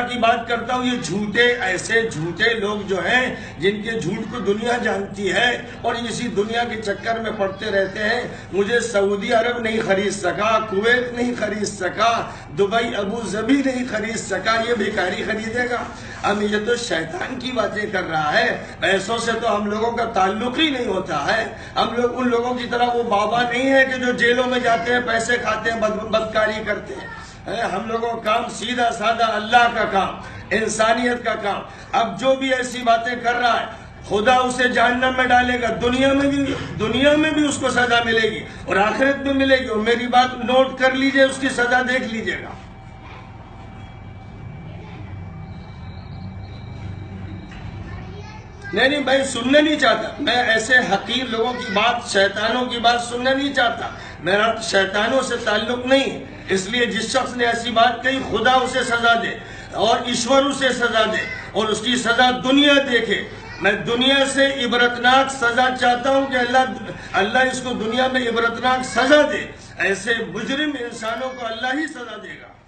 کی بات کرتا ہوں، یہ ایسے جھوٹے لوگ جو ہیں جن کے جھوٹ کو دنیا جانتی ہے اور اسی دنیا کے چکر میں پڑتے رہتے ہیں۔ مجھے سعودی عرب نہیں خرید سکا، کویت نہیں خرید سکا، دبئی ابو ظبی نہیں خرید سکا، یہ بھیکاری خریدے گا؟ اب یہ تو شیطان کی باتیں کر رہا ہے۔ پیسوں سے تو ہم لوگوں کا تعلق ہی نہیں ہوتا ہے۔ ہم لوگ ان لوگوں کی طرح وہ بابا نہیں ہے کہ جو جیلوں میں جاتے ہیں، پیسے کھاتے ہیں، بدکاری کرتے ہیں۔ ہم لوگوں کا کام سیدھا سادہ اللہ کا کام، انسانیت کا کام۔ اب جو بھی ایسی باتیں کر رہا ہے، خدا اسے جہنم میں ڈالے گا، دنیا میں بھی اس کو سزا ملے گی اور آخرت میں ملے گی۔ اور میری بات نوٹ کر لیجئے، اس کی سزا دیکھ لیجئے گا۔ نہیں میں سننا نہیں چاہتا، میں ایسے حقیر لوگوں کی بات، شیطانوں کی بات سننا نہیں چاہتا۔ میرا شیطانوں سے تعلق نہیں، اس لیے جس شخص نے ایسی بات کہی، خدا اسے سزا دے اور ایشور اسے سزا دے اور اس کی سزا دنیا دیکھے۔ میں دنیا سے عبرتناک سزا چاہتا ہوں کہ اللہ اس کو دنیا میں عبرتناک سزا دے۔ ایسے مجرم انسانوں کو اللہ ہی سزا دے گا۔